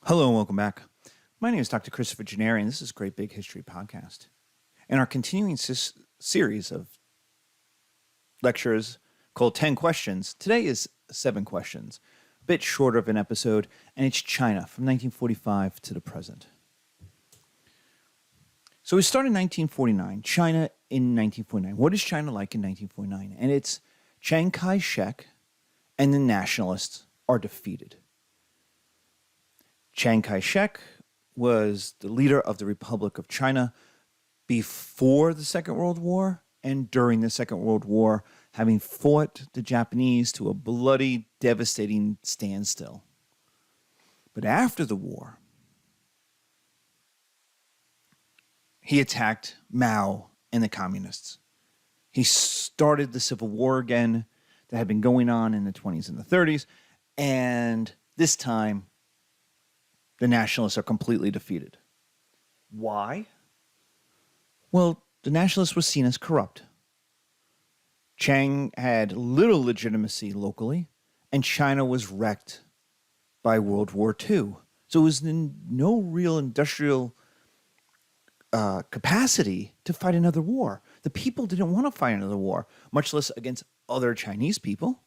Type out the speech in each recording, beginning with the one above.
Hello and welcome back. My name is Dr. Christopher Gennari, and this is Great Big History Podcast. In our continuing series of lectures called 10 Questions, today is 7 questions, a bit shorter of an episode, and it's China from 1945 to the present. So we start in 1949, China in 1949. What is China like in 1949? And it's Chiang Kai-shek and the nationalists are defeated. Chiang Kai-shek was the leader of the Republic of China before the Second World War and during the Second World War, having fought the Japanese to a bloody, devastating standstill. But after the war, he attacked Mao and the communists. He started the Civil War again that had been going on in the 20s and the 30s, and this time, the nationalists are completely defeated. Why? Well, the nationalists were seen as corrupt. Chiang had little legitimacy locally, and China was wrecked by World War II. So it was no real industrial capacity to fight another war. The people didn't want to fight another war, much less against other Chinese people.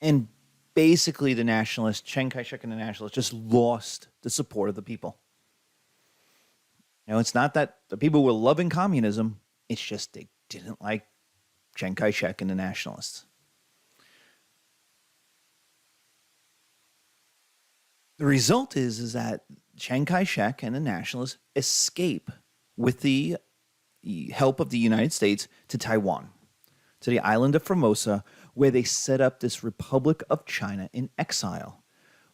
And basically, the nationalists, Chiang Kai-shek and the nationalists, just lost the support of the people. It's not that the people were loving communism. It's just they didn't like Chiang Kai-shek and the nationalists. The result is that Chiang Kai-shek and the nationalists escape with the help of the United States to Taiwan, to the island of Formosa, where they set up this Republic of China in exile,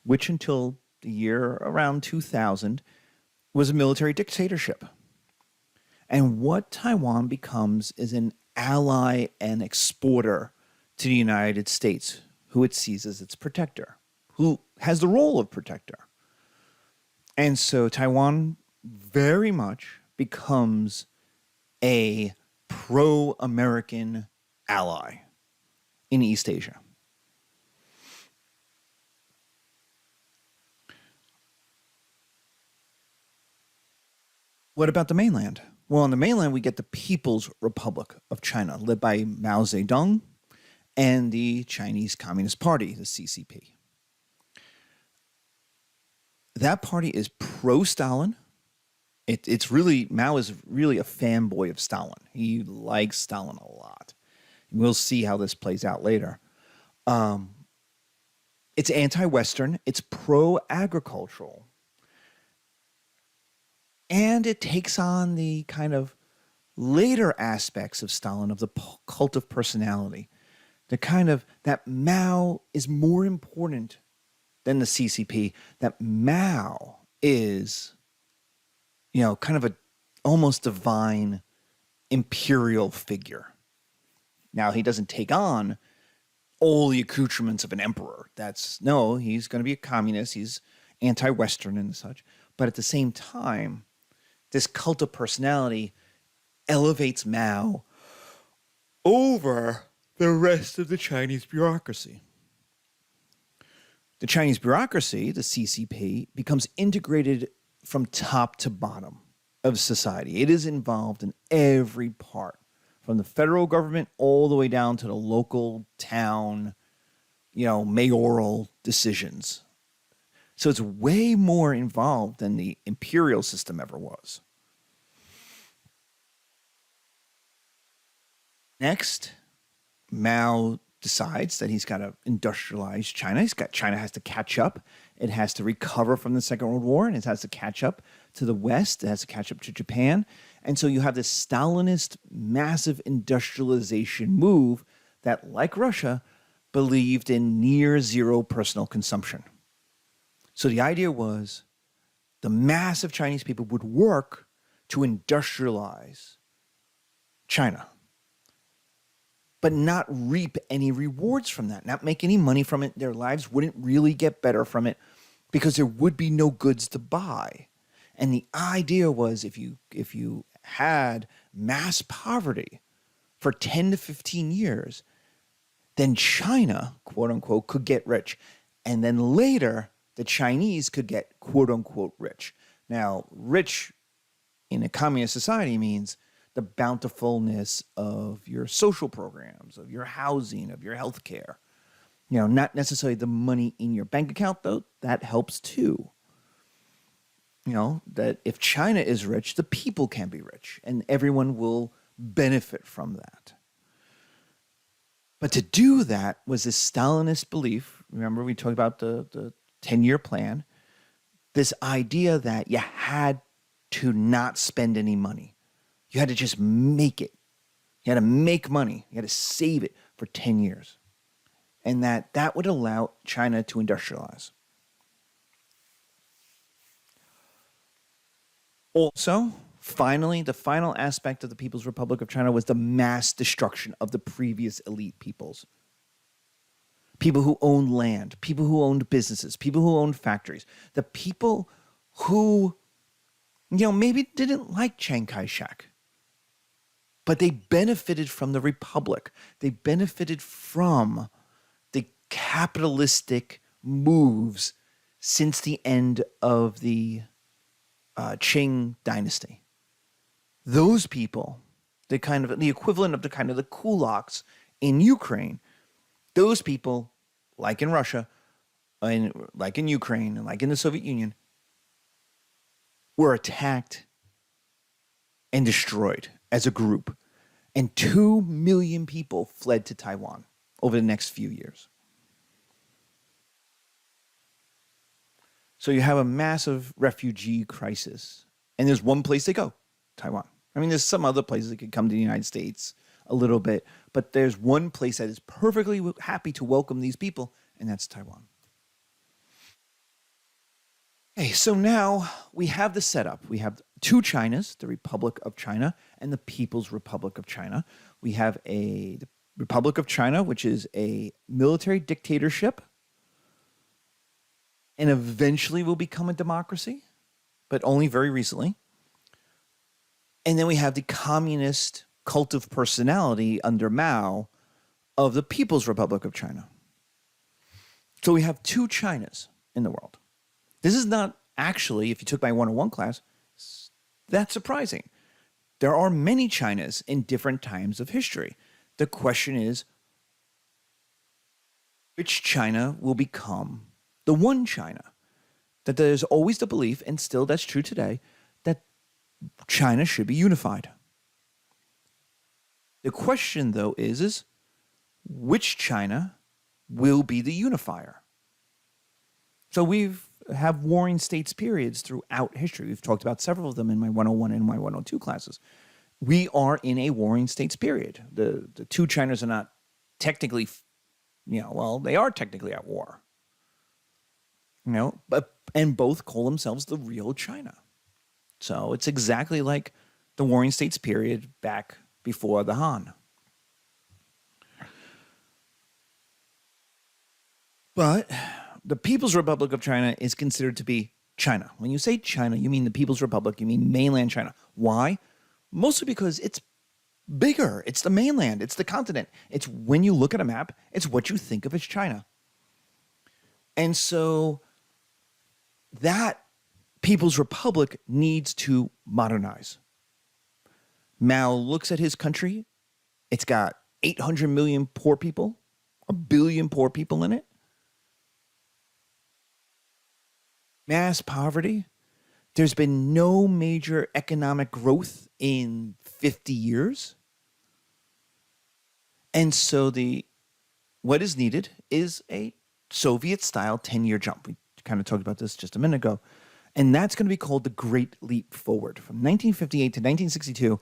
which until the year around 2000 was a military dictatorship. And what Taiwan becomes is an ally and exporter to the United States, who it sees as its protector, who has the role of protector. And so Taiwan very much becomes a pro-American ally in East Asia. What about the mainland? Well, on the mainland, we get the People's Republic of China, led by Mao Zedong and the Chinese Communist Party, the CCP. That party is pro-Stalin. It's really, Mao is really a fanboy of Stalin. He likes Stalin a lot. We'll see how this plays out later. It's anti-Western. It's pro-agricultural. And it takes on the kind of later aspects of Stalin, of the cult of personality. The kind of that Mao is more important than the CCP. That Mao is, kind of a almost divine imperial figure. Now, he doesn't take on all the accoutrements of an emperor. He's going to be a communist. He's anti-Western and such. But at the same time, this cult of personality elevates Mao over the rest of the Chinese bureaucracy. The Chinese bureaucracy, the CCP, becomes integrated from top to bottom of society. It is involved in every part, from the federal government all the way down to the local town, mayoral decisions. So it's way more involved than the imperial system ever was. Next, Mao decides that he's got to industrialize China. China has to catch up. It has to recover from the Second World War, and it has to catch up to the West. It has to catch up to Japan. And so you have this Stalinist massive industrialization move that, like Russia, believed in near zero personal consumption. So the idea was the mass of Chinese people would work to industrialize China, but not reap any rewards from that, not make any money from it. Their lives wouldn't really get better from it because there would be no goods to buy. And the idea was if you had mass poverty for 10 to 15 years, then China, quote unquote, could get rich. And then later, the Chinese could get quote unquote rich. Now, rich in a communist society means the bountifulness of your social programs, of your housing, of your health care. Not necessarily the money in your bank account, though, that helps too. That if China is rich, the people can be rich and everyone will benefit from that. But to do that was this Stalinist belief. Remember, we talked about the 10-year plan, this idea that you had to not spend any money. You had to just make it. You had to make money. You had to save it for 10 years. And that would allow China to industrialize. Also, finally, the final aspect of the People's Republic of China was the mass destruction of the previous elite peoples. People who owned land, people who owned businesses, people who owned factories, the people who, maybe didn't like Chiang Kai-shek, but they benefited from the Republic. They benefited from the capitalistic moves since the end of the Qing dynasty. Those people, the equivalent of the kulaks in Ukraine, those people, like in Russia, and like in Ukraine, and like in the Soviet Union, were attacked and destroyed as a group. And 2 million people fled to Taiwan over the next few years. So you have a massive refugee crisis. And there's one place they go, Taiwan. I mean, there's some other places that could come to the United States a little bit, but there's one place that is perfectly happy to welcome these people, and that's Taiwan. Okay, so now we have the setup. We have 2 Chinas, the Republic of China and the People's Republic of China. We have the Republic of China, which is a military dictatorship and eventually will become a democracy, but only very recently. And then we have the communist cult of personality under Mao of the People's Republic of China. So we have 2 Chinas in the world. This is not actually, if you took my 101 class, that surprising. There are many Chinas in different times of history. The question is, which China will become the one China? That there's always the belief, and still that's true today, that China should be unified. The question, though, is which China will be the unifier? So we have warring states periods throughout history. We've talked about several of them in my 101 and my 102 classes. We are in a warring states period. The 2 Chinas are not technically, they are technically at war. And both call themselves the real China. So it's exactly like the warring states period back before the Han. But the People's Republic of China is considered to be China. When you say China, you mean the People's Republic, you mean mainland China. Why? Mostly because it's bigger. It's the mainland. It's the continent. It's when you look at a map, it's what you think of as China. And so that People's Republic needs to modernize. Mao looks at his country. It's got 800 million poor people, 1 billion poor people in it. Mass poverty. There's been no major economic growth in 50 years. And so what is needed is a Soviet-style 10-year jump. We kind of talked about this just a minute ago. And that's going to be called the Great Leap Forward. From 1958 to 1962,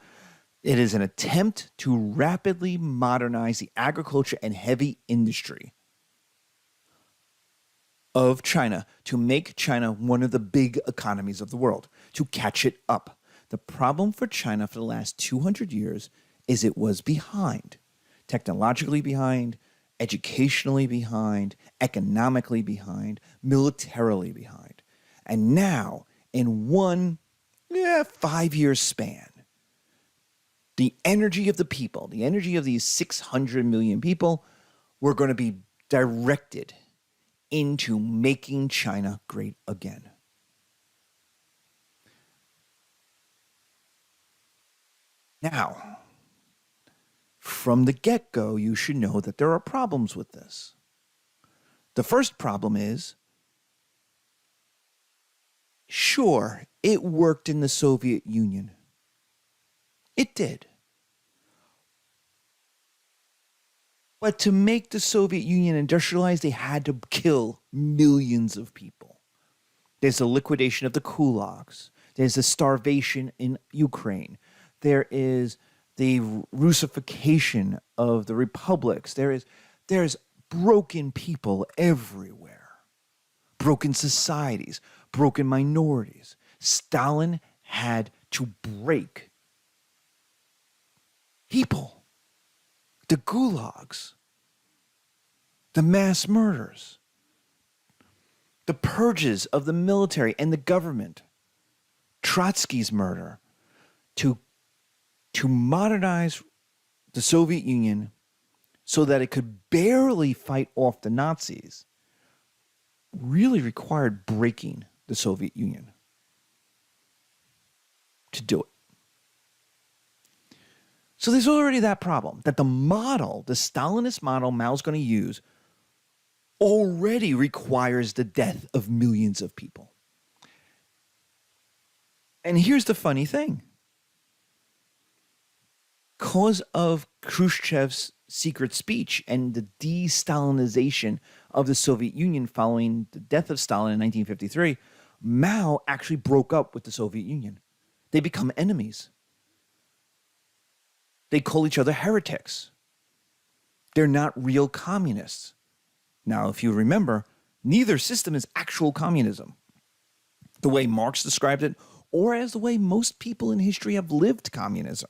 it is an attempt to rapidly modernize the agriculture and heavy industry of China to make China one of the big economies of the world, to catch it up. The problem for China for the last 200 years is it was behind, technologically behind, educationally behind, economically behind, militarily behind. And now, in one 5-year span, the energy of the people, the energy of these 600 million people, were going to be directed into making China great again. Now, from the get-go, you should know that there are problems with this. The first problem is, sure, it worked in the Soviet Union. It did. But to make the Soviet Union industrialized, they had to kill millions of people. There's the liquidation of the kulaks. There's the starvation in Ukraine. There is the Russification of the republics. There's broken people everywhere. Broken societies, broken minorities. Stalin had to break people. The gulags, the mass murders, the purges of the military and the government, Trotsky's murder, to modernize the Soviet Union so that it could barely fight off the Nazis, really required breaking the Soviet Union to do it. So there's already that problem, that the model, the Stalinist model Mao's going to use, already requires the death of millions of people. And here's the funny thing. Because of Khrushchev's secret speech and the de-Stalinization of the Soviet Union following the death of Stalin in 1953, Mao actually broke up with the Soviet Union. They become enemies. They call each other heretics. They're not real communists. Now, if you remember, neither system is actual communism, the way Marx described it, or as the way most people in history have lived communism.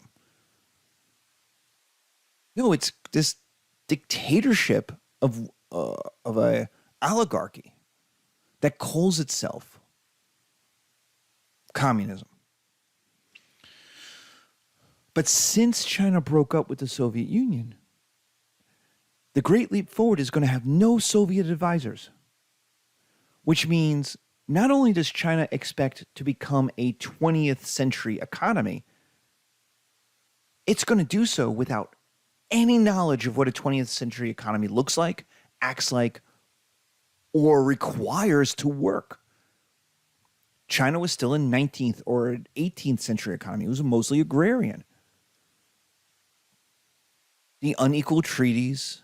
No, it's this dictatorship of a oligarchy that calls itself communism. But since China broke up with the Soviet Union, the Great Leap Forward is going to have no Soviet advisors, which means not only does China expect to become a 20th century economy, it's going to do so without any knowledge of what a 20th century economy looks like, acts like, or requires to work. China was still a 19th or 18th century economy. It was mostly agrarian. The unequal treaties,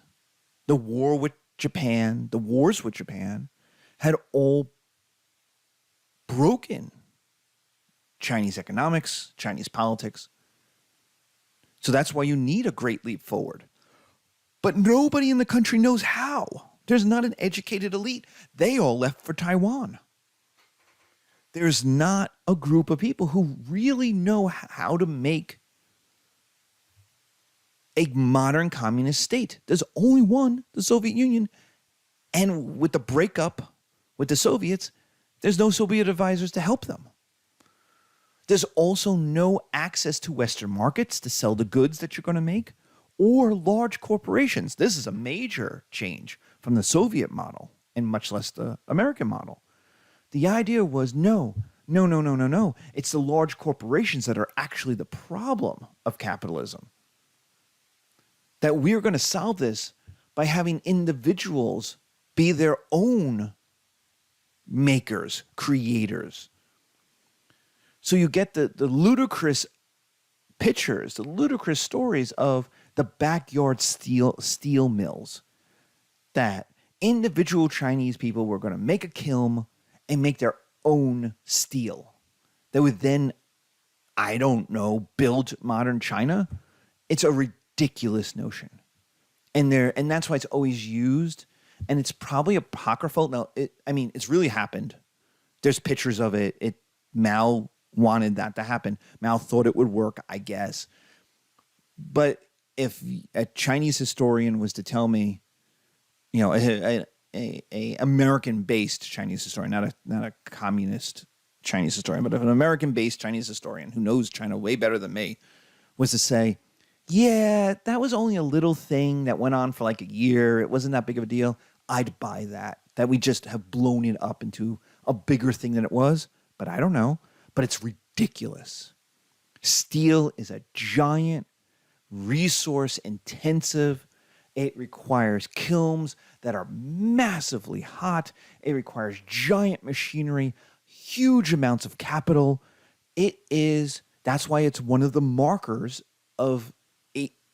the war with Japan, the wars with Japan had all broken Chinese economics, Chinese politics. So that's why you need a great leap forward. But nobody in the country knows how. There's not an educated elite. They all left for Taiwan. There's not a group of people who really know how to make a modern communist state. There's only one, the Soviet Union. And with the breakup with the Soviets, there's no Soviet advisors to help them. There's also no access to Western markets to sell the goods that you're going to make, or large corporations. This is a major change from the Soviet model, and much less the American model. The idea was no. It's the large corporations that are actually the problem of capitalism. That we're going to solve this by having individuals be their own makers, creators. So you get the ludicrous pictures, the ludicrous stories of the backyard steel mills, that individual Chinese people were going to make a kiln and make their own steel. They would then, I don't know, build modern China. It's a ridiculous notion. And that's why it's always used. And it's probably apocryphal. Now, it's really happened. There's pictures of it. Mao wanted that to happen. Mao thought it would work, I guess. But if a Chinese historian was to tell me, a American-based Chinese historian, not a communist Chinese historian, but if an American-based Chinese historian who knows China way better than me was to say, yeah, that was only a little thing that went on for like a year. It wasn't that big of a deal. I'd buy that we just have blown it up into a bigger thing than it was. But I don't know. But it's ridiculous. Steel is a giant, resource intensive. It requires kilns that are massively hot. It requires giant machinery, huge amounts of capital. That's why it's one of the markers of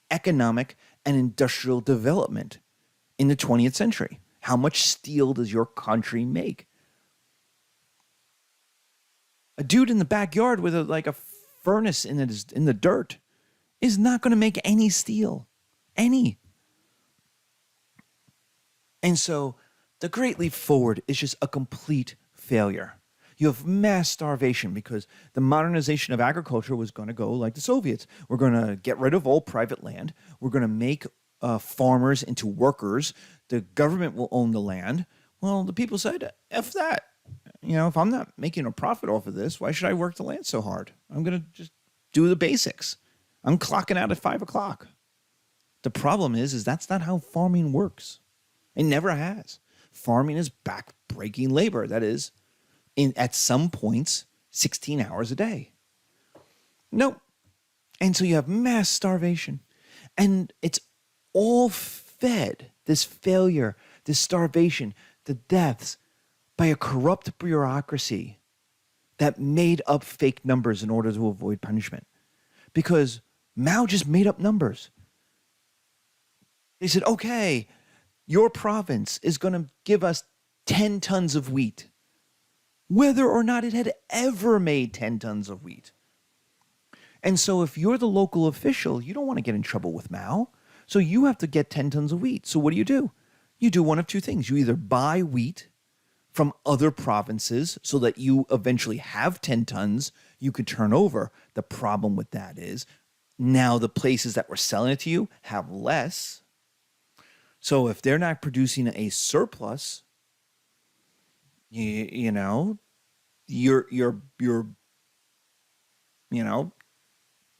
economic and industrial development in the 20th century. How much steel does your country make? A dude in the backyard with a furnace in the dirt is not going to make any steel. Any. And so the Great Leap Forward is just a complete failure. You have mass starvation because the modernization of agriculture was going to go like the Soviets. We're going to get rid of all private land. We're going to make farmers into workers. The government will own the land. Well, the people said, F that. If I'm not making a profit off of this, why should I work the land so hard? I'm going to just do the basics. I'm clocking out at 5 o'clock. The problem is that's not how farming works. It never has. Farming is back-breaking labor. That is, at some points, 16 hours a day. Nope. And so you have mass starvation. And it's all fed, this failure, this starvation, the deaths, by a corrupt bureaucracy that made up fake numbers in order to avoid punishment. Because Mao just made up numbers. They said, okay, your province is going to give us 10 tons of wheat, whether or not it had ever made 10 tons of wheat. And so if you're the local official, you don't want to get in trouble with Mao. So you have to get 10 tons of wheat. So what do? You do one of two things. You either buy wheat from other provinces so that you eventually have 10 tons you could turn over. The problem with that is now the places that were selling it to you have less. So if they're not producing a surplus, you're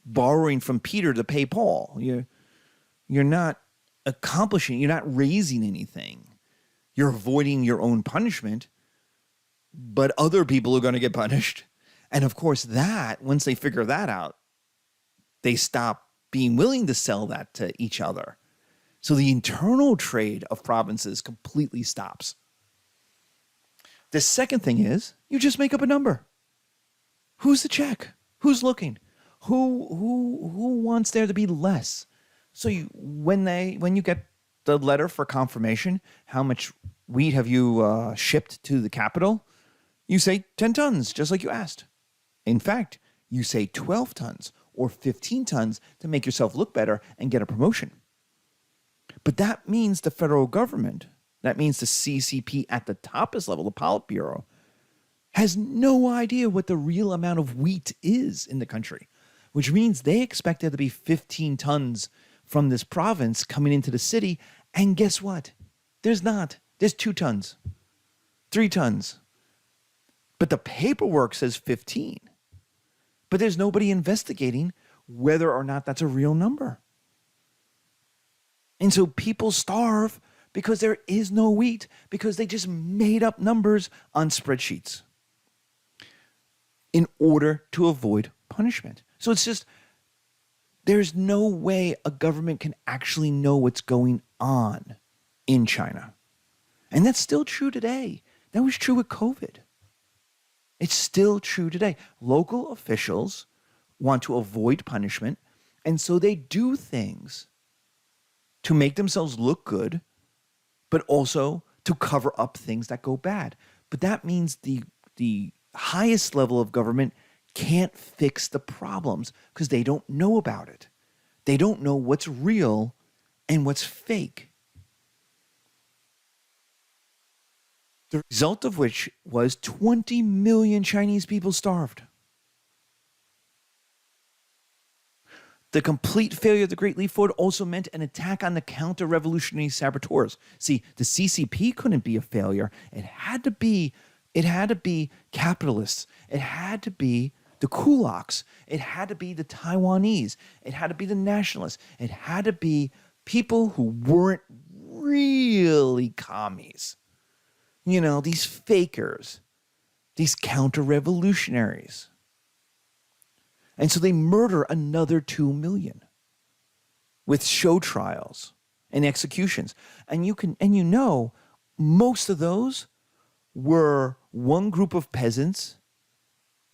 borrowing from Peter to pay Paul. You're not accomplishing, you're not raising anything. You're avoiding your own punishment, but other people are going to get punished. And of course, once they figure that out, they stop being willing to sell that to each other. So the internal trade of provinces completely stops. The second thing is you just make up a number. Who's the check? Who's looking? Who wants there to be less? So when you get the letter for confirmation, how much wheat have you shipped to the capital? You say 10 tons, just like you asked. In fact, you say 12 tons or 15 tons to make yourself look better and get a promotion. But that means the federal government, that means the CCP at the toppest level, the Politburo, has no idea what the real amount of wheat is in the country, which means they expect there to be 15 tons from this province coming into the city. And guess what? There's not. There's 2 tons, 3 tons. But the paperwork says 15. But there's nobody investigating whether or not that's a real number. And so people starve because there is no wheat, because they just made up numbers on spreadsheets in order to avoid punishment. So it's just, there's no way a government can actually know what's going on in China. And that's still true today. That was true with COVID. It's still true today. Local officials want to avoid punishment, and so they do things to make themselves look good, but also to cover up things that go bad. But that means the highest level of government can't fix the problems because they don't know about it. They don't know what's real and what's fake. The result of which was 20 million Chinese people starved. The complete failure of the Great Leap Forward also meant an attack on the counter-revolutionary saboteurs. See, the CCP couldn't be a failure. It had to be capitalists. It had to be the kulaks. It had to be the Taiwanese. It had to be the nationalists. It had to be people who weren't really commies, you know, these fakers, these counter-revolutionaries. And so they murder another 2 million with show trials and executions. And you know, most of those were one group of peasants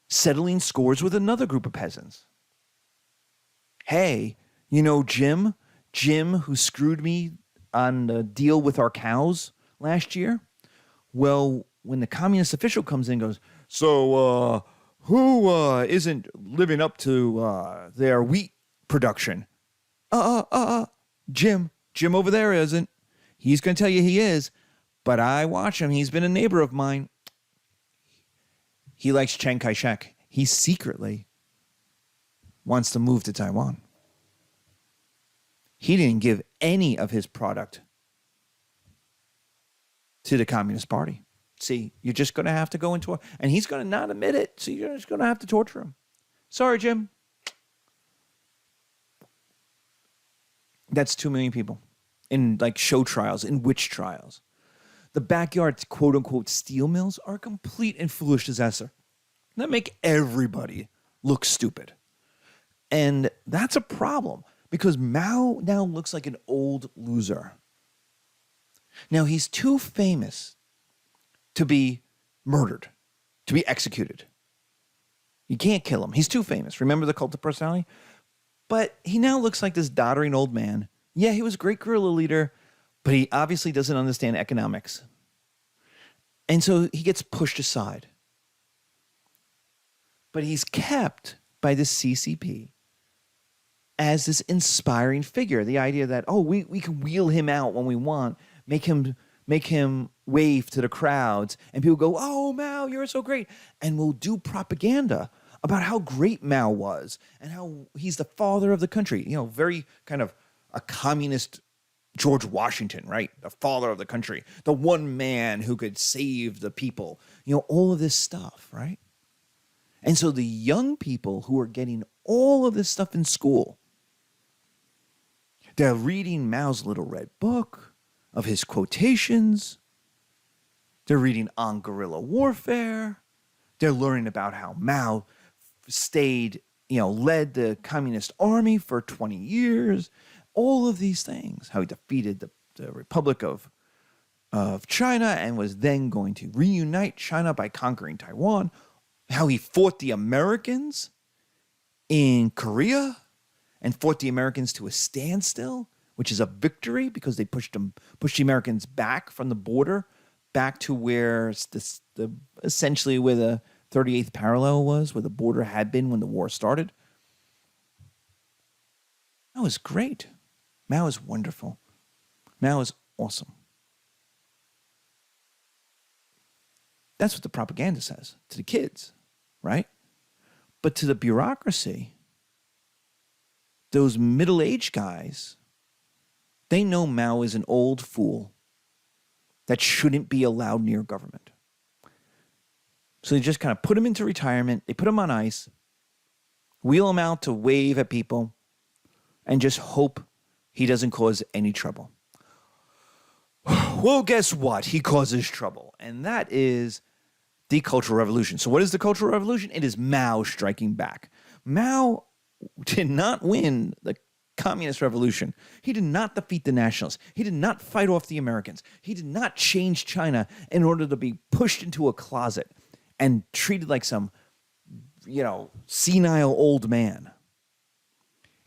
settling scores with another group of peasants. Hey, you know Jim who screwed me on the deal with our cows last year? Well, when the communist official comes in and goes, so who isn't living up to their wheat production? Jim over there isn't. He's going to tell you he is, but I watch him. He's been a neighbor of mine. He likes Chiang Kai-shek. He secretly wants to move to Taiwan. He didn't give any of his product to the Communist Party. See, you're just going to have to go into and he's going to not admit it, so you're just going to have to torture him. Sorry, Jim. That's 2 million people in like show trials, in witch trials. The backyard quote-unquote steel mills are a complete and foolish disaster that make everybody look stupid. And that's a problem because Mao now looks like an old loser. Now, he's too famous to be murdered, to be executed. You can't kill him. He's too famous. Remember the cult of personality? But he now looks like this doddering old man. Yeah, he was a great guerrilla leader, but he obviously doesn't understand economics. And so he gets pushed aside. But he's kept by the CCP as this inspiring figure. The idea that, oh, we can wheel him out when we want, make him wave to the crowds, and people go, oh, Mao, you're so great. And we'll do propaganda about how great Mao was and how he's the father of the country. You know, very kind of a communist George Washington, right? The father of the country, the one man who could save the people, you know, all of this stuff, right? And so the young people who are getting all of this stuff in school, they're reading Mao's little red book of his quotations. They're reading On Guerrilla Warfare. They're learning about how Mao stayed, led the communist army for 20 years. All of these things, how he defeated the Republic of China and was then going to reunite China by conquering Taiwan, how he fought the Americans in Korea and fought the Americans to a standstill, which is a victory because they pushed the Americans back from the border, back to where essentially where the 38th parallel was, where the border had been when the war started. That was great. Mao is wonderful. Mao is awesome. That's what the propaganda says to the kids, right? But to the bureaucracy, those middle-aged guys, they know Mao is an old fool that shouldn't be allowed near government. So they just kind of put him into retirement. They put him on ice, wheel him out to wave at people, and just hope he doesn't cause any trouble. Well, guess what? He causes trouble. And that is the Cultural Revolution. So what is the Cultural Revolution? It is Mao striking back. Mao did not win the Communist Revolution. He did not defeat the Nationalists. He did not fight off the Americans. He did not change China in order to be pushed into a closet and treated like some, senile old man.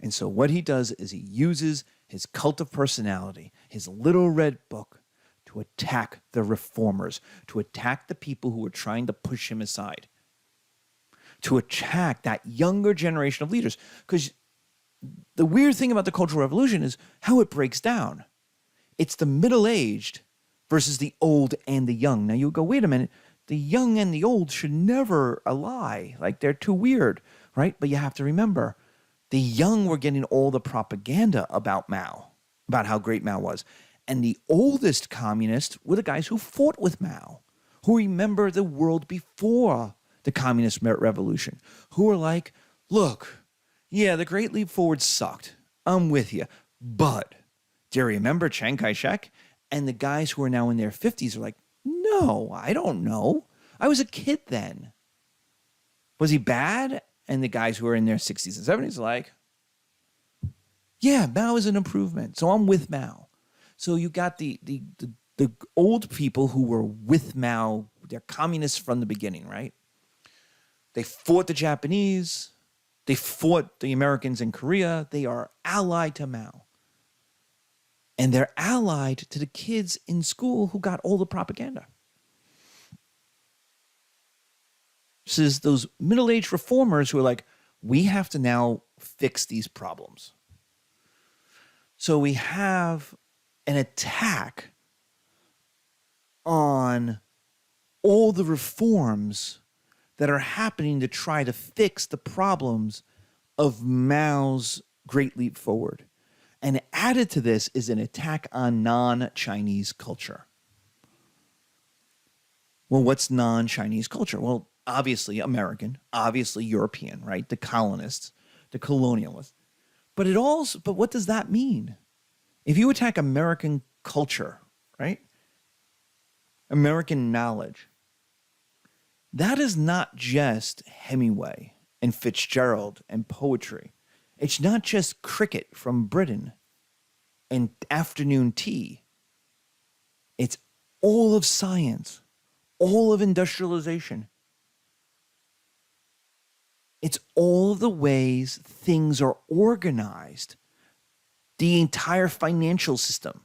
And so what he does is he uses his cult of personality, his little red book, to attack the reformers, to attack the people who are trying to push him aside, to attack that younger generation of leaders. Because the weird thing about the Cultural Revolution is how it breaks down. It's the middle-aged versus the old and the young. Now you go, wait a minute, the young and the old should never ally. Like they're too weird, right? But you have to remember, the young were getting all the propaganda about Mao, about how great Mao was. And the oldest communists were the guys who fought with Mao, who remember the world before the Communist Revolution, who were like, look, yeah, the Great Leap Forward sucked. I'm with you. But do you remember Chiang Kai-shek And the guys who are now in their 50s are like, no, I don't know. I was a kid then. Was he bad? And the guys who are in their 60s and 70s are like, yeah, Mao is an improvement. So I'm with Mao. So you got the old people who were with Mao. They're communists from the beginning, right? They fought the Japanese. They fought the Americans in Korea. They are allied to Mao. And they're allied to the kids in school who got all the propaganda. This is those middle-aged reformers who are like, we have to now fix these problems. So we have an attack on all the reforms that are happening to try to fix the problems of Mao's Great Leap Forward. And added to this is an attack on non-Chinese culture. Well, what's non-Chinese culture? Well, obviously American, obviously European, right? The colonists, the colonialists. But what does that mean? If you attack American culture, right? American knowledge, that is not just Hemingway and Fitzgerald and poetry. It's not just cricket from Britain and afternoon tea. It's all of science, all of industrialization. It's all of the ways things are organized. The entire financial system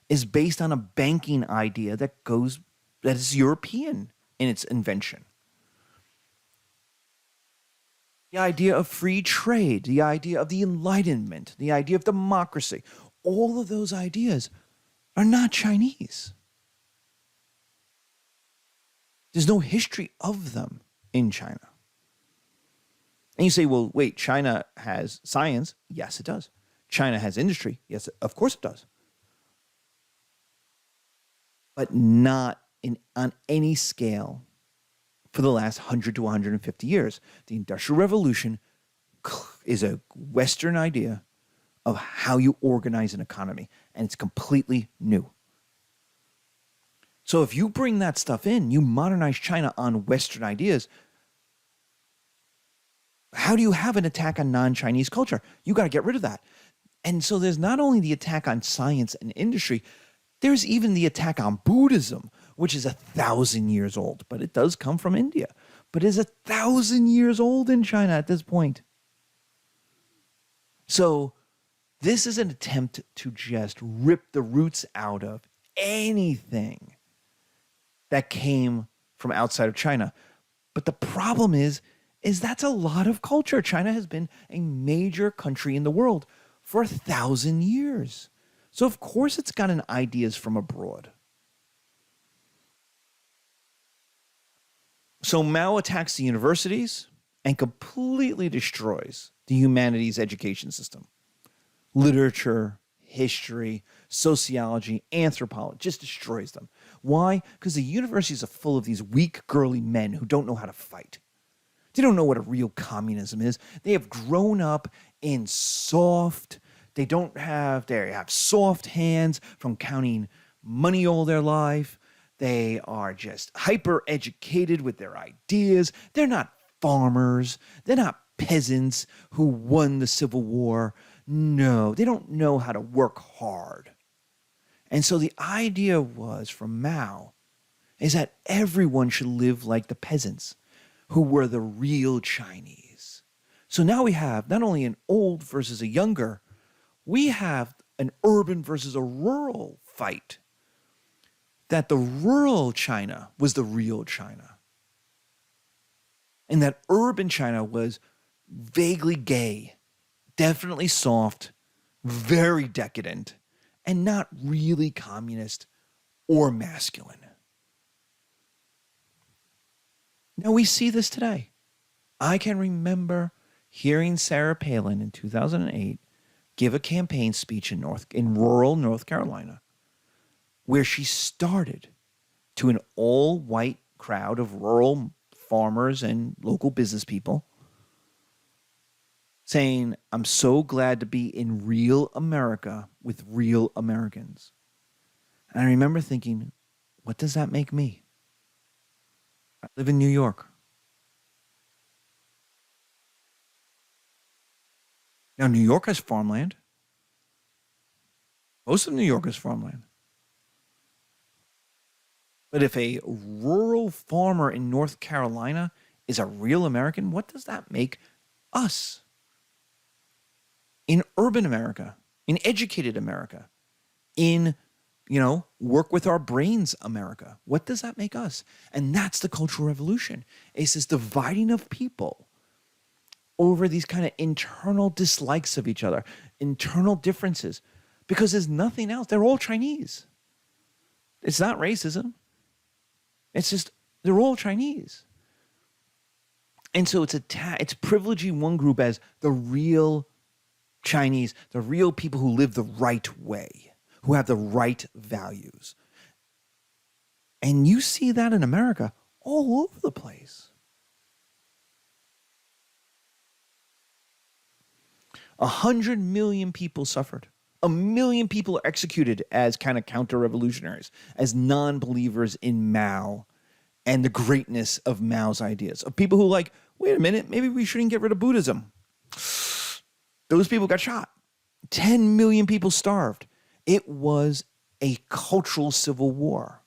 is based on a banking idea that is European in its invention. The idea of free trade, the idea of the Enlightenment, the idea of democracy, all of those ideas are not Chinese. There's no history of them in China. And you say, well, wait, China has science? Yes, it does. China has industry? Yes, of course it does. But not on any scale for the last 100 to 150 years. The Industrial Revolution is a Western idea of how you organize an economy, and it's completely new. So if you bring that stuff in, you modernize China on Western ideas, how do you have an attack on non-Chinese culture? You got to get rid of that. And so there's not only the attack on science and industry, there's even the attack on Buddhism, which is 1,000 years old, but it does come from India, but is 1,000 years old in China at this point. So this is an attempt to just rip the roots out of anything that came from outside of China. But the problem is that's a lot of culture. China has been a major country in the world for 1,000 years. So of course it's gotten ideas from abroad. So Mao attacks the universities and completely destroys the humanities education system. Literature, history, sociology, anthropology, just destroys them. Why? Because the universities are full of these weak, girly men who don't know how to fight. They don't know what a real communism is. They have grown up in they have soft hands from counting money all their life. They are just hyper educated with their ideas. They're not farmers. They're not peasants who won the Civil War. No, they don't know how to work hard. And so the idea was from Mao is that everyone should live like the peasants who were the real Chinese. So now we have not only an old versus a younger, we have an urban versus a rural fight. That the rural China was the real China. And that urban China was vaguely gay, definitely soft, very decadent, and not really communist or masculine. Now we see this today. I can remember hearing Sarah Palin in 2008 give a campaign speech in rural North Carolina, where she started to an all-white crowd of rural farmers and local business people, saying, I'm so glad to be in real America with real Americans. And I remember thinking, what does that make me? I live in New York. Now, New York has farmland. Most of New York is farmland. But if a rural farmer in North Carolina is a real American, what does that make us in urban America, in educated America, in, work with our brains America? What does that make us? And that's the Cultural Revolution. It's this dividing of people over these kind of internal dislikes of each other, internal differences, because there's nothing else. They're all Chinese. It's not racism. It's just they're all Chinese. And so it's privileging one group as the real Chinese, the real people who live the right way, who have the right values. And you see that in America all over the place. 100 million people suffered. 1 million people are executed as kind of counter-revolutionaries, as non-believers in Mao and the greatness of Mao's ideas. Of people who wait a minute, maybe we shouldn't get rid of Buddhism. Those people got shot. 10 million people starved. It was a cultural civil war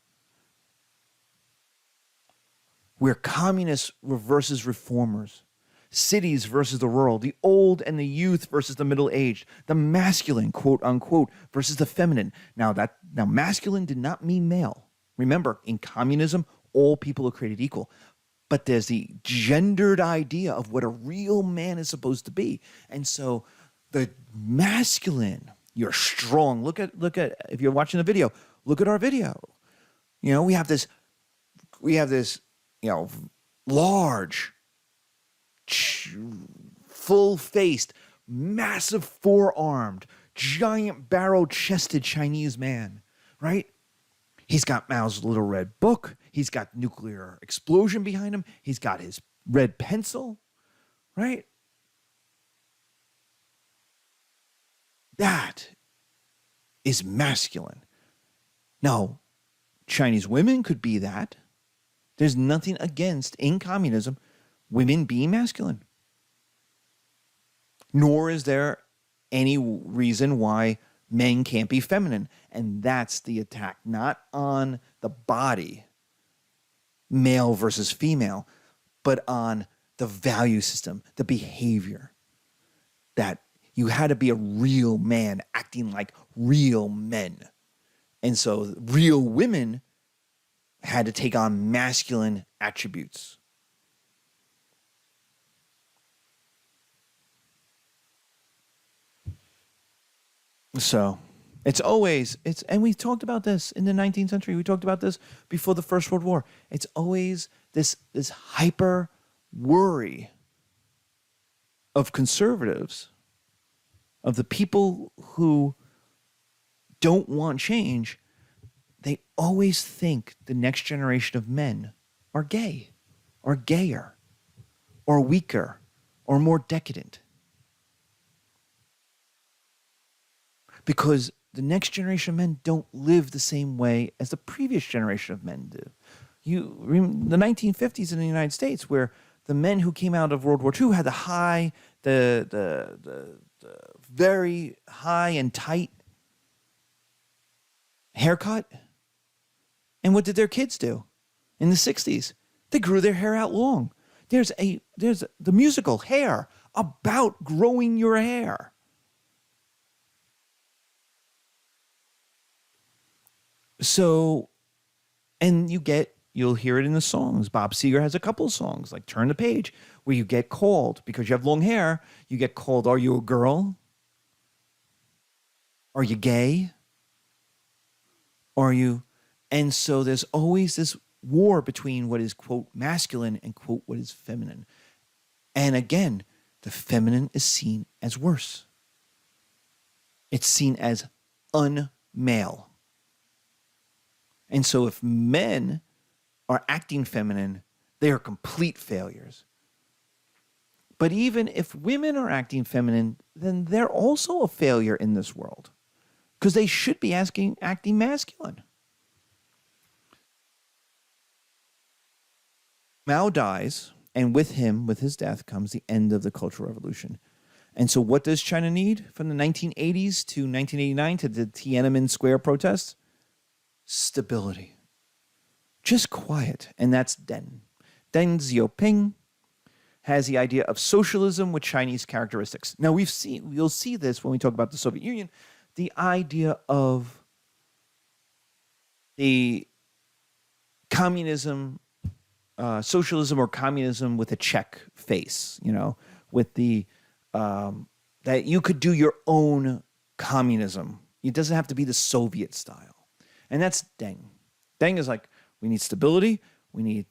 where communists versus reformers, cities versus the rural, the old and the youth versus the middle-aged, the masculine, quote unquote, versus the feminine. Now masculine did not mean male. Remember, in communism, all people are created equal. But there's the gendered idea of what a real man is supposed to be. And so the masculine, you're strong. Look at if you're watching the video, look at our video. We have this, large, full-faced, massive four-armed, giant barrel-chested Chinese man, right? He's got Mao's little red book. He's got nuclear explosion behind him. He's got his red pencil, right? That is masculine. Now, Chinese women could be that. There's nothing against, in communism, women being masculine. Nor is there any reason why men can't be feminine. And that's the attack, not on the body, male versus female, but on the value system, the behavior. That you had to be a real man acting like real men. And so real women had to take on masculine attributes. So and we talked about this in the 19th century. We talked about this before the First World War. It's always this hyper worry of conservatives, of the people who don't want change. They always think the next generation of men are gay, or gayer, or weaker, or more decadent. Because the next generation of men don't live the same way as the previous generation of men do. The 1950s in the United States, where the men who came out of World War II had the very high and tight haircut. And what did their kids do? In the 60s, they grew their hair out long. There's the musical Hair, about growing your hair. So, and you'll hear it in the songs. Bob Seger has a couple of songs, like Turn the Page, where you get called, because you have long hair, you get called, are you a girl? Are you gay? Are you? And so there's always this war between what is, quote, masculine and, quote, what is feminine. And again, the feminine is seen as worse. It's seen as unmale. And so if men are acting feminine, they are complete failures. But even if women are acting feminine, then they're also a failure in this world, because they should be acting masculine. Mao dies, and with him, with his death, comes the end of the Cultural Revolution. And so, what does China need from the 1980s to 1989 to the Tiananmen Square protests? Stability. Just quiet. And that's Deng. Deng Xiaoping has the idea of socialism with Chinese characteristics. Now, you'll see this when we talk about the Soviet Union, the idea of the communism, socialism or communism with a Czech face, with the that you could do your own communism. It doesn't have to be the Soviet style. And that's Deng. Deng is like, we need stability. We need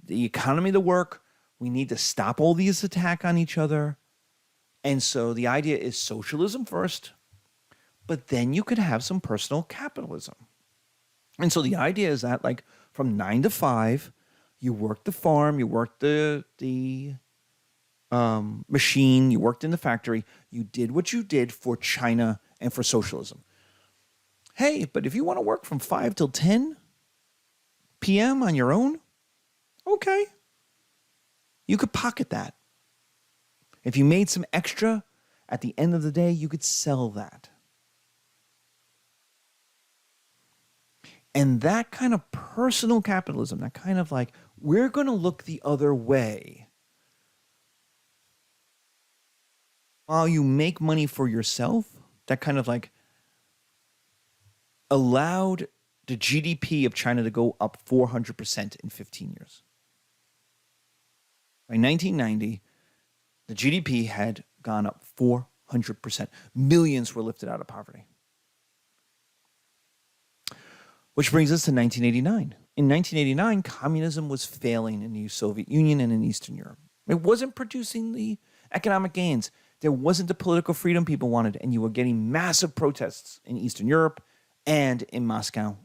the economy to work. We need to stop all these attacks on each other. And so the idea is socialism first, but then you could have some personal capitalism. And so the idea is that, like, from 9 to 5, you worked the farm, you worked the machine, you worked in the factory, you did what you did for China and for socialism. Hey, but if you want to work from 5 till 10 p.m. on your own, okay. You could pocket that. If you made some extra, at the end of the day, you could sell that. And that kind of personal capitalism, that kind of like, we're going to look the other way while you make money for yourself, that kind of like allowed the GDP of China to go up 400% in 15 years. By 1990, the GDP had gone up 400%. Millions were lifted out of poverty. Which brings us to 1989. In 1989, communism was failing in the Soviet Union and in Eastern Europe. It wasn't producing the economic gains. There wasn't the political freedom people wanted, and you were getting massive protests in Eastern Europe and in Moscow,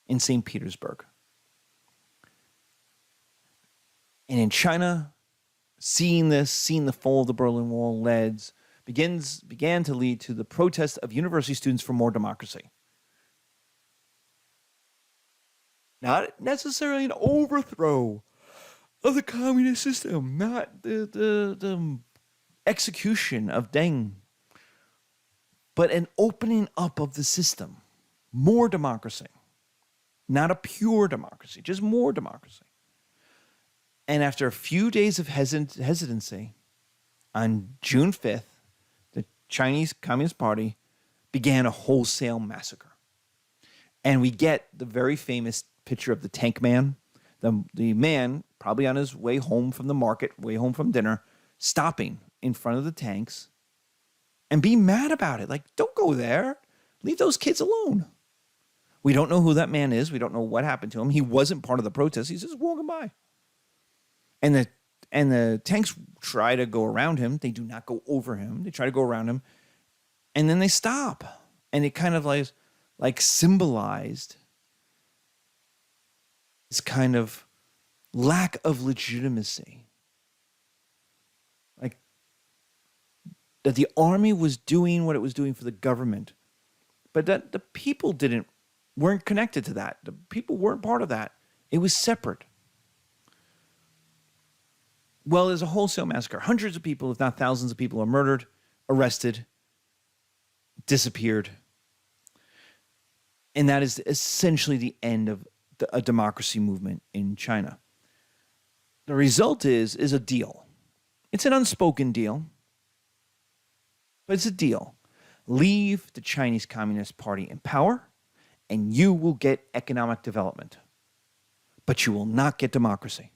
in St. Petersburg. And in China, seeing the fall of the Berlin Wall began to lead to the protest of university students for more democracy. Not necessarily an overthrow of the communist system, not the execution of Deng, but an opening up of the system. More democracy. Not a pure democracy, just more democracy. And after a few days of hesitancy, on June 5th, the Chinese Communist Party began a wholesale massacre. And we get the very famous picture of the tank man, the man probably on his way home from the market, way home from dinner, stopping in front of the tanks and being mad about it. Like, don't go there. Leave those kids alone. We don't know who that man is. We don't know what happened to him. He wasn't part of the protest. He's just walking by. And the tanks try to go around him. They do not go over him. They try to go around him. And then they stop. And it kind of like symbolized this kind of lack of legitimacy. Like that the army was doing what it was doing for the government, but that the people weren't connected to that. The people weren't part of that. It was separate. Well, there's a wholesale massacre. Hundreds of people, if not thousands of people, are murdered, arrested, disappeared. And that is essentially the end of a democracy movement in China. The result is a deal. It's an unspoken deal, but it's a deal. Leave the Chinese Communist Party in power, and you will get economic development. But you will not get democracy.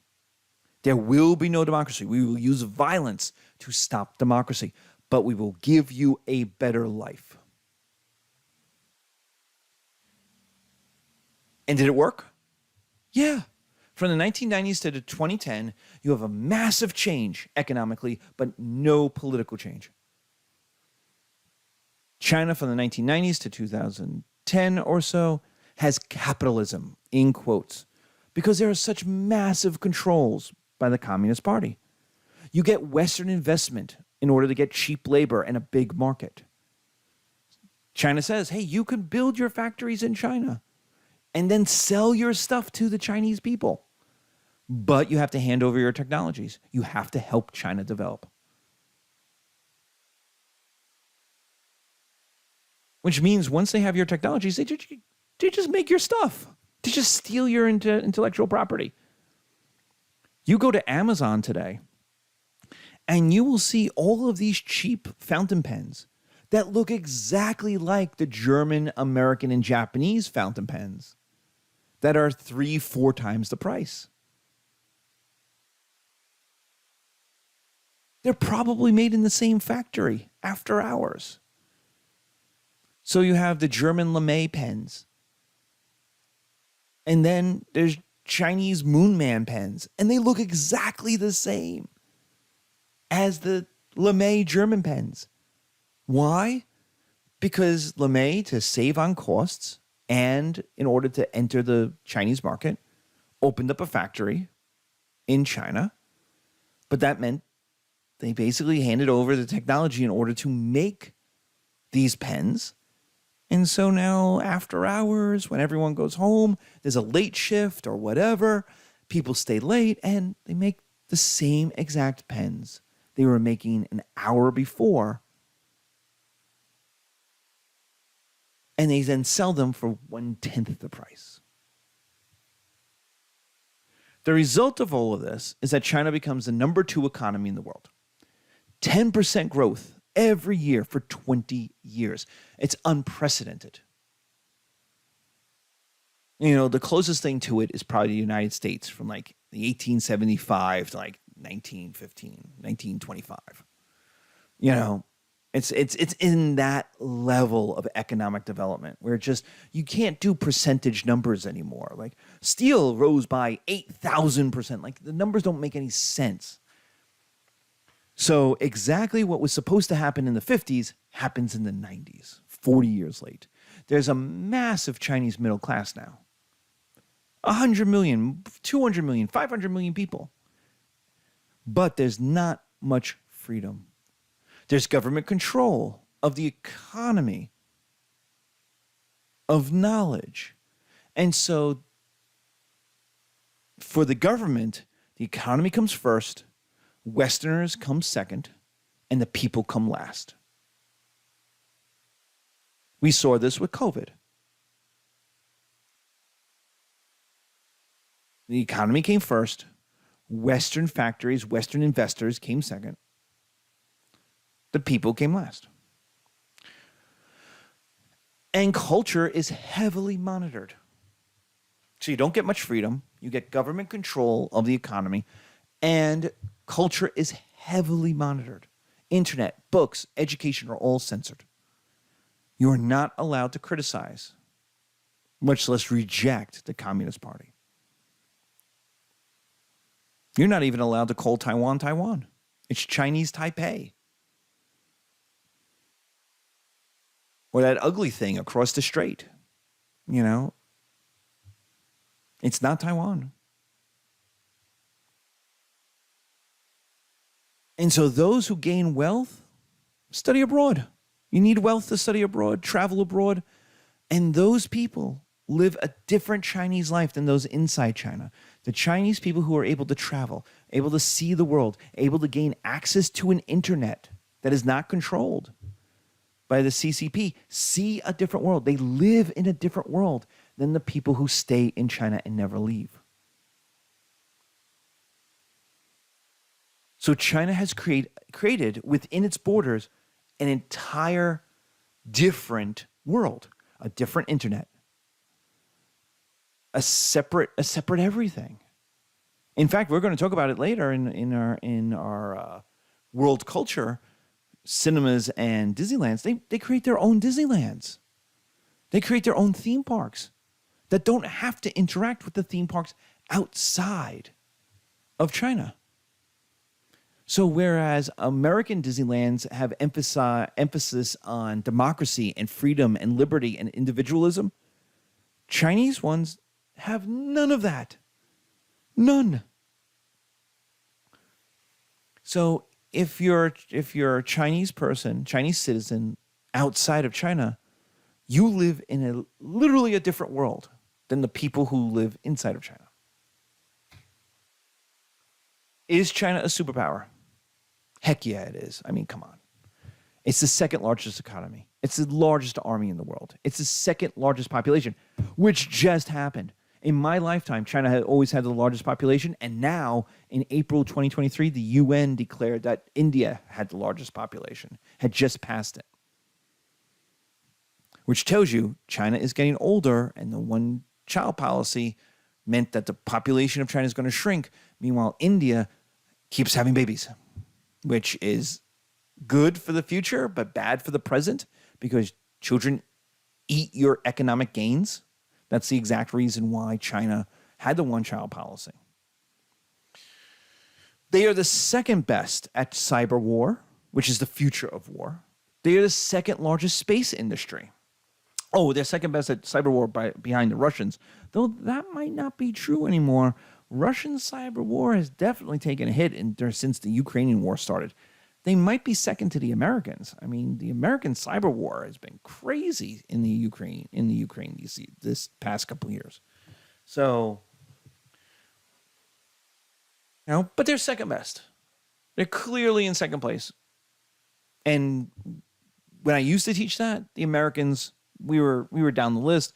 There will be no democracy. We will use violence to stop democracy, but we will give you a better life. And did it work? Yeah. From the 1990s to 2010, you have a massive change economically, but no political change. China from the 1990s to 2010 or so has capitalism, in quotes, because there are such massive controls by the Communist Party. You get Western investment in order to get cheap labor and a big market. China says, hey, you can build your factories in China and then sell your stuff to the Chinese people. But you have to hand over your technologies. You have to help China develop. Which means once they have your technologies, they just make your stuff. They just steal your intellectual property. You go to Amazon today, and you will see all of these cheap fountain pens that look exactly like the German, American, and Japanese fountain pens that are 3, 4 times the price. They're probably made in the same factory after hours. So you have the German LeMay pens. And then there's Chinese Moonman pens. And they look exactly the same as the LeMay German pens. Why? Because LeMay, to save on costs and in order to enter the Chinese market, opened up a factory in China. But that meant they basically handed over the technology in order to make these pens. And so now, after hours, when everyone goes home, there's a late shift or whatever, people stay late and they make the same exact pens they were making an hour before. And they then sell them for 1/10 the price. The result of all of this is that China becomes the number 2 economy in the world. 10% growth every year for 20 years. It's unprecedented. You know, the closest thing to it is probably the United States from like the 1875 to like 1915, 1925. You know, it's in that level of economic development where just you can't do percentage numbers anymore. Like steel rose by 8,000%. Like the numbers don't make any sense. So exactly what was supposed to happen in the 50s happens in the 90s, 40 years late. There's a massive Chinese middle class now. 100 million, 200 million, 500 million people. But there's not much freedom. There's government control of the economy, of knowledge. And so for the government, the economy comes first, Westerners come second, and the people come last. We saw this with COVID. The economy came first, Western factories, Western investors came second, the people came last. And culture is heavily monitored. So you don't get much freedom, you get government control of the economy, and culture is heavily monitored. Internet, books, education are all censored. You are not allowed to criticize, much less reject the Communist Party. You're not even allowed to call Taiwan, Taiwan. It's Chinese Taipei. Or that ugly thing across the strait. You know, it's not Taiwan. And so those who gain wealth study abroad. You need wealth to study abroad, travel abroad. And those people live a different Chinese life than those inside China. The Chinese people who are able to travel, able to see the world, able to gain access to an internet that is not controlled by the CCP, see a different world. They live in a different world than the people who stay in China and never leave. So China has created within its borders an entire different world, a different internet, a separate everything. In fact, we're going to talk about it later in our world culture, cinemas and Disneylands. They create their own Disneylands. They create their own theme parks that don't have to interact with the theme parks outside of China. So whereas American Disneylands have emphasis on democracy and freedom and liberty and individualism, Chinese ones have none of that. None. So if you're a Chinese person, Chinese citizen outside of China, you live in literally a different world than the people who live inside of China. Is China a superpower? Heck yeah, it is. I mean, come on. It's the second largest economy. It's the largest army in the world. It's the second largest population, which just happened. In my lifetime, China had always had the largest population, and now in April 2023, the UN declared that India had the largest population, had just passed it, which tells you China is getting older, and the one child policy meant that the population of China is going to shrink. Meanwhile, India keeps having babies, which is good for the future, but bad for the present because children eat your economic gains. That's the exact reason why China had the one-child policy. They are the second best at cyber war, which is the future of war. They are the second largest space industry. Oh, they're second best at cyber war behind the Russians, though that might not be true anymore. Russian cyber war has definitely taken a hit since the Ukrainian war started. They might be second to the Americans. I mean, the American cyber war has been crazy in the Ukraine. You see this past couple of years. So, but they're second best. They're clearly in second place. And when I used to teach that, the Americans, we were down the list.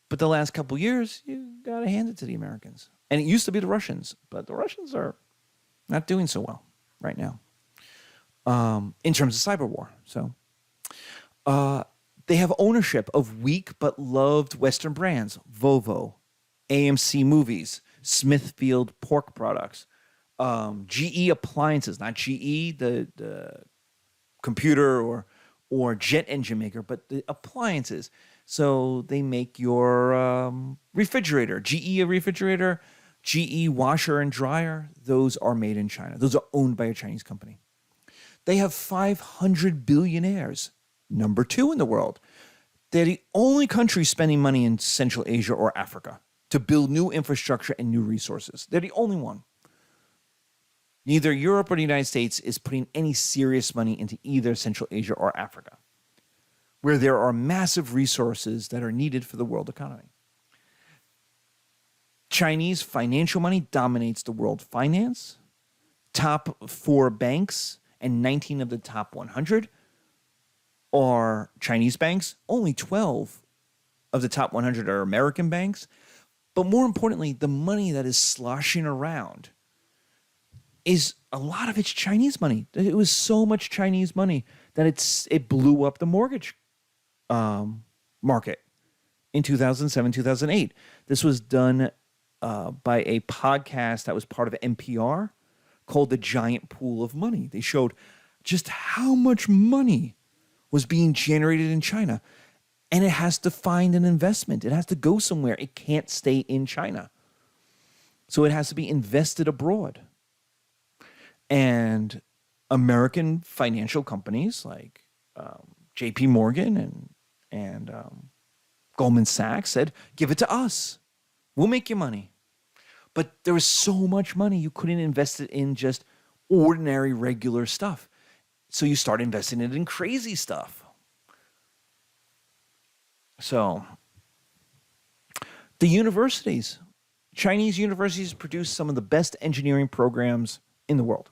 But the last couple of years, you got to hand it to the Americans. And it used to be the Russians, but the Russians are not doing so well right now in terms of cyber war. So they have ownership of weak but loved Western brands, Volvo, AMC Movies, Smithfield Pork Products, GE Appliances, not GE, the computer or jet engine maker, but the appliances. So they make your refrigerator, GE a refrigerator, GE washer and dryer. Those are made in China. Those are owned by a Chinese company. They have 500 billionaires, number 2 in the world. They're the only country spending money in Central Asia or Africa to build new infrastructure and new resources. They're the only one. Neither Europe or the United States is putting any serious money into either Central Asia or Africa, where there are massive resources that are needed for the world economy. Chinese financial money dominates the world finance. Top 4 banks and 19 of the top 100 are Chinese banks. Only 12 of the top 100 are American banks. But more importantly, the money that is sloshing around is a lot of it's Chinese money. It was so much Chinese money that it blew up the mortgage market in 2007, 2008. This was done by a podcast that was part of NPR called The Giant Pool of Money. They showed just how much money was being generated in China. And it has to find an investment. It has to go somewhere. It can't stay in China. So it has to be invested abroad. And American financial companies like JP Morgan and Goldman Sachs said, give it to us. We'll make you money. But there was so much money, you couldn't invest it in just ordinary, regular stuff. So you start investing it in crazy stuff. So the universities, Chinese universities produce some of the best engineering programs in the world.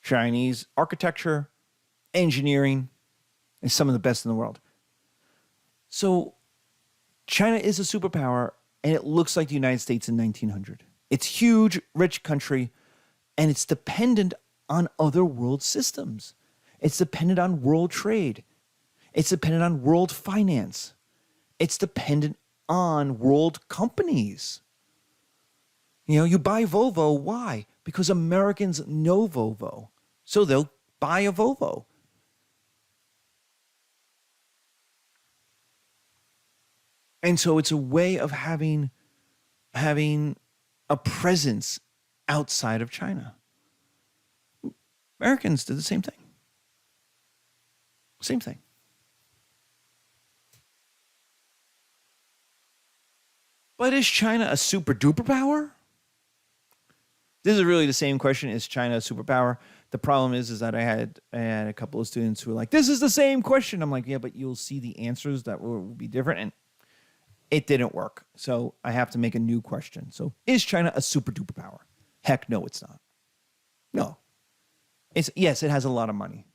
Chinese architecture, engineering, is some of the best in the world. So China is a superpower, and it looks like the United States in 1900. It's huge, rich country, and it's dependent on other world systems. It's dependent on world trade. It's dependent on world finance. It's dependent on world companies. You buy Volvo, why? Because Americans know Volvo. So they'll buy a Volvo. And so it's a way of having a presence outside of China. Americans did the same thing. Same thing. But is China a super duper power? This is really the same question. Is China a superpower? The problem is that I had a couple of students who were like, this is the same question. I'm like, yeah, but you'll see the answers that will be different. And It didn't work. So I have to make a new question. So is China a super duper power? Heck no, it's not. No. It's yes, it has a lot of money.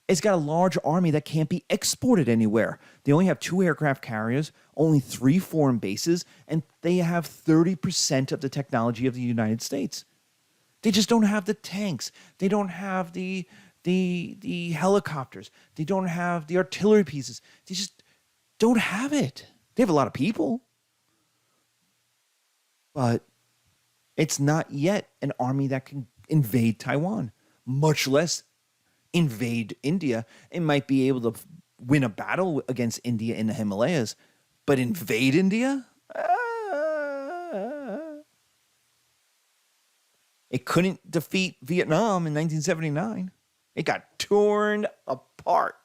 It's got a large army that can't be exported anywhere. They only have 2 aircraft carriers, only 3 foreign bases, and they have 30% of the technology of the United States. They just don't have the tanks. They don't have the helicopters. They don't have the artillery pieces. They just don't have it. They have a lot of people, but it's not yet an army that can invade Taiwan, much less invade India. It might be able to win a battle against India in the Himalayas, but invade India? It couldn't defeat Vietnam in 1979. It got torn apart.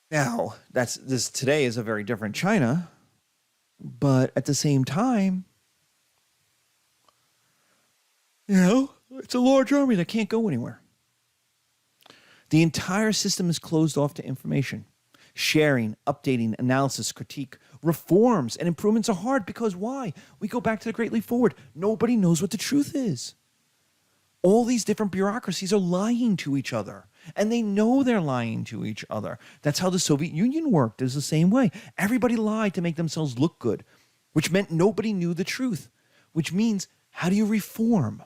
Now, this today is a very different China, but at the same time, it's a large army that can't go anywhere. The entire system is closed off to information. Sharing, updating, analysis, critique, reforms, and improvements are hard because why? We go back to the Great Leap Forward. Nobody knows what the truth is. All these different bureaucracies are lying to each other, and they know they're lying to each other. That's how the Soviet Union worked. It was the same way. Everybody lied to make themselves look good, which meant nobody knew the truth, which means how do you reform?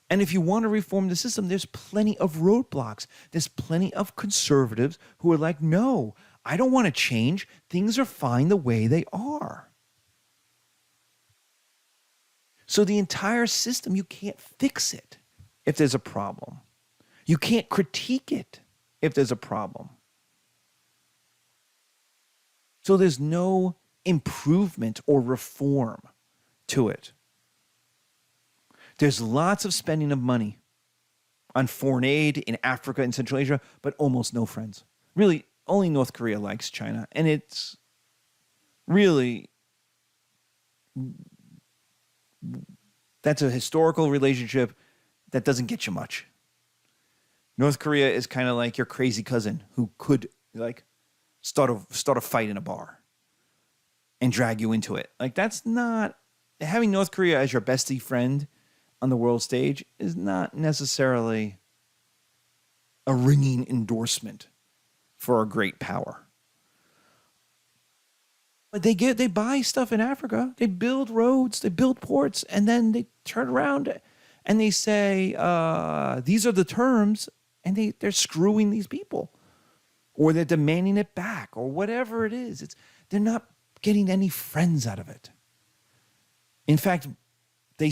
And if you want to reform the system, there's plenty of roadblocks. There's plenty of conservatives who are like, no, I don't want to change. Things are fine the way they are. So the entire system, you can't fix it if there's a problem. You can't critique it if there's a problem. So there's no improvement or reform to it. There's lots of spending of money on foreign aid in Africa and Central Asia, but almost no friends. Really, only North Korea likes China. And it's really, that's a historical relationship that doesn't get you much. North Korea is kind of like your crazy cousin who could start a fight in a bar and drag you into it. That's not, having North Korea as your bestie friend on the world stage is not necessarily a ringing endorsement for a great power. But they buy stuff in Africa. They build roads, they build ports, and then they turn around and they say, these are the terms, and they're screwing these people. Or they're demanding it back, or whatever it is. They're not getting any friends out of it. In fact, they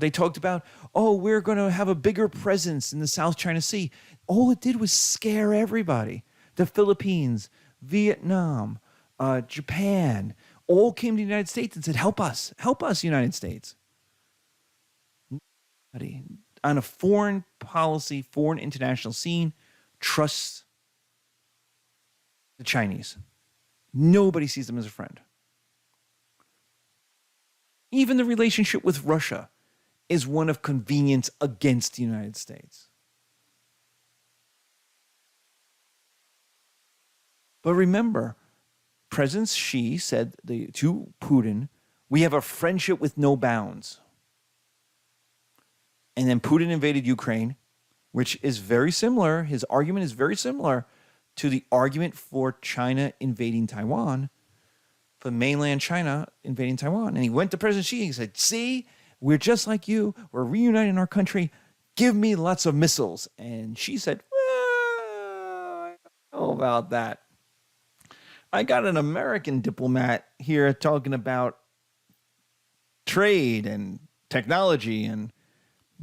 talked about, we're going to have a bigger presence in the South China Sea. All it did was scare everybody. The Philippines, Vietnam, Japan, all came to the United States and said, help us, United States. Nobody on a foreign policy, foreign international scene trusts the Chinese. Nobody sees them as a friend. Even the relationship with Russia is one of convenience against the United States. But remember, President Xi said to Putin, we have a friendship with no bounds. And then Putin invaded Ukraine, which is very similar. His argument is very similar to the argument for China invading Taiwan, for mainland China invading Taiwan. And he went to President Xi and he said, see, we're just like you. We're reuniting our country. Give me lots of missiles. And Xi said, I don't know about that. I got an American diplomat here talking about trade and technology and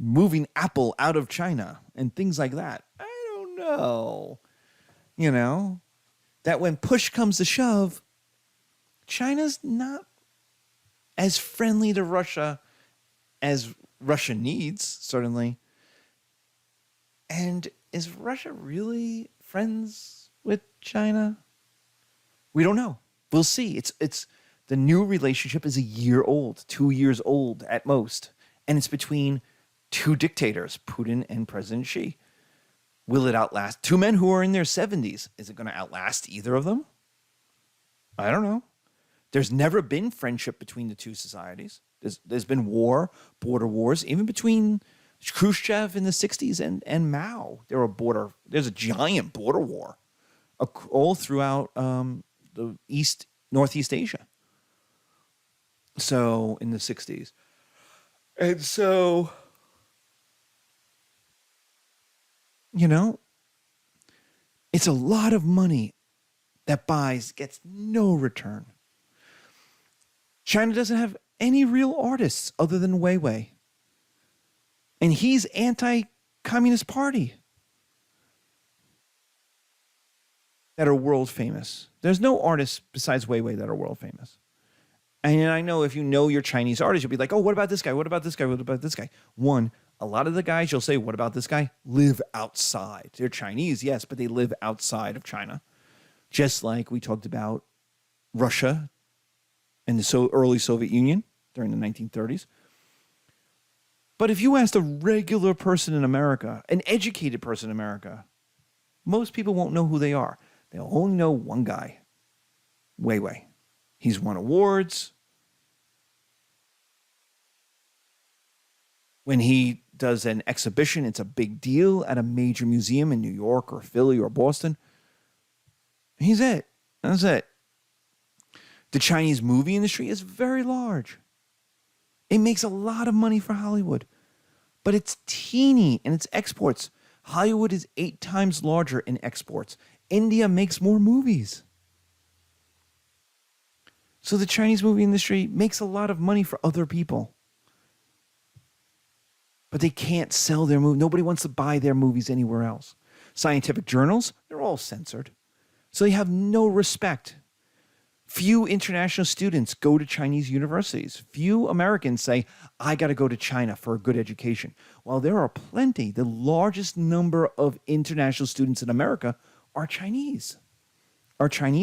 moving Apple out of China and things like that. I don't know. That when push comes to shove, China's not as friendly to Russia as Russia needs, certainly. And is Russia really friends with China? We don't know. We'll see. It's the new relationship is a year old, 2 years old at most. And it's between two dictators, Putin and President Xi. Will it outlast two men who are in their 70s? Is it going to outlast either of them? I don't know. There's never been friendship between the two societies. There's been war, border wars, even between Khrushchev in the 60s and Mao. There's a giant border war all throughout the Northeast Asia. So in the 60s. And so, you know, it's a lot of money that gets no return. China doesn't have any real artists other than Weiwei. And he's anti-communist party that are world famous. There's no artists besides Weiwei that are world famous. And I know if you know your Chinese artists, you'll be like, oh, what about this guy? What about this guy? What about this guy? One, a lot of the guys you'll say, what about this guy? Live outside. They're Chinese, yes, but they live outside of China. Just like we talked about Russia and the early Soviet Union during the 1930s. But if you asked a regular person in America, an educated person in America, most people won't know who they are. They'll only know one guy, Weiwei. He's won awards. When he does an exhibition, it's a big deal at a major museum in New York or Philly or Boston. He's it. That's it. The Chinese movie industry is very large. It makes a lot of money for Hollywood, but it's teeny in its exports. Hollywood is 8 times larger in exports. India makes more movies. So the Chinese movie industry makes a lot of money for other people. But they can't sell their movie. Nobody wants to buy their movies anywhere else. Scientific journals, they're all censored. So they have no respect. Few international students go to Chinese universities. Few Americans say, I got to go to China for a good education. While there are plenty, the largest number of international students in America are Chinese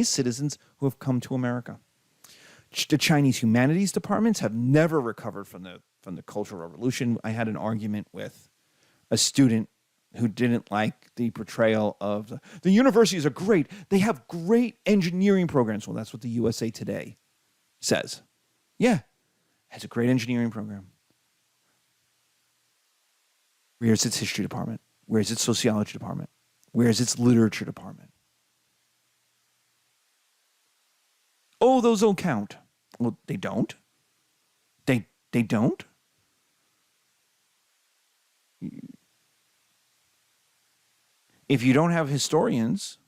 citizens who have come to America. The Chinese humanities departments have never recovered from the Cultural Revolution. I had an argument with a student who didn't like the portrayal of the universities are great. They have great engineering programs. Well, that's what the USA Today says. Yeah, has a great engineering program. Where's its history department? Where's its sociology department? Where's its literature department? Oh, those don't count. Well, they don't. They don't. If you don't have historians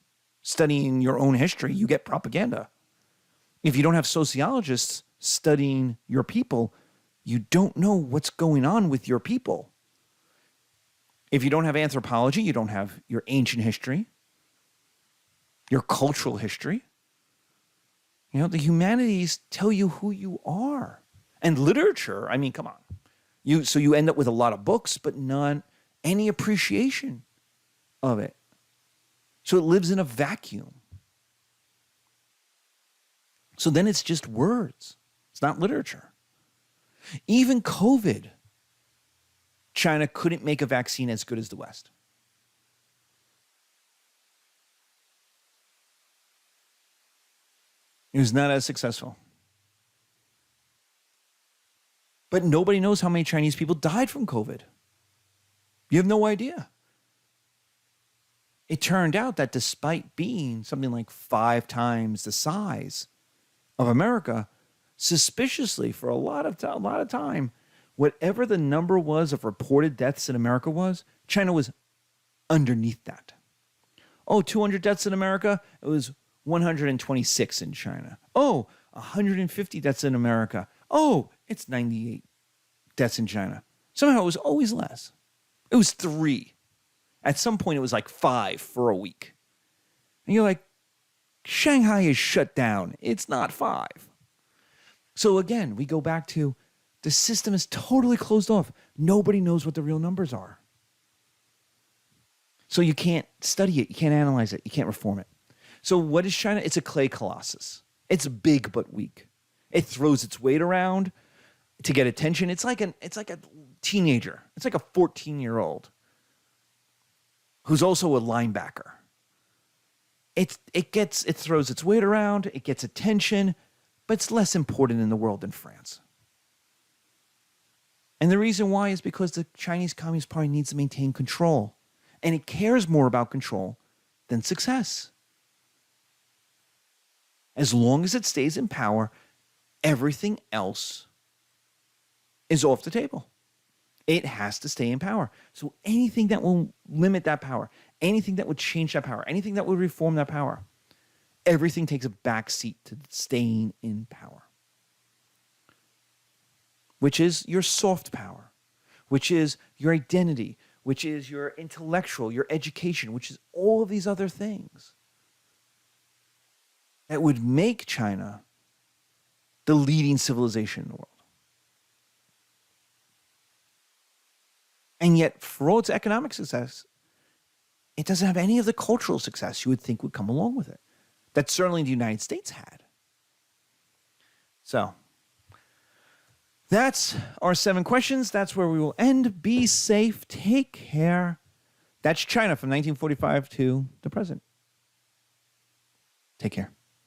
studying your own history, you get propaganda. If you don't have sociologists studying your people, you don't know what's going on with your people. If you don't have anthropology, you don't have your ancient history, your cultural history. You know, the humanities tell you who you are. And literature, I mean, come on. So you end up with a lot of books, but not any appreciation of it. So it lives in a vacuum. So then it's just words. It's not literature. Even COVID, China couldn't make a vaccine as good as the West. It was not as successful. But nobody knows how many Chinese people died from COVID. You have no idea. It turned out that despite being something like 5 times the size of America, suspiciously for a lot of time, whatever the number was of reported deaths in America was, China was underneath that. Oh, 200 deaths in America? It was 126 in China. Oh, 150 deaths in America. Oh, it's 98 deaths in China. Somehow it was always less. It was 3. At some point, it was like 5 for a week. And you're like, Shanghai is shut down. It's not 5. So again, we go back to the system is totally closed off. Nobody knows what the real numbers are. So you can't study it. You can't analyze it. You can't reform it. So what is China? It's a clay colossus. It's big but weak. It throws its weight around to get attention. It's like a teenager. It's like a 14-year-old who's also a linebacker. it throws its weight around, it gets attention, but it's less important in the world than France. And the reason why is because the Chinese Communist Party needs to maintain control. And it cares more about control than success. As long as it stays in power, everything else is off the table. It has to stay in power. So anything that will limit that power, anything that would change that power, anything that would reform that power, everything takes a back seat to staying in power. Which is your soft power, which is your identity, which is your intellectual, your education, which is all of these other things that would make China the leading civilization in the world. And yet, for all its economic success, it doesn't have any of the cultural success you would think would come along with it. That certainly the United States had. So, that's our 7 questions. That's where we will end. Be safe. Take care. That's China from 1945 to the present. Take care.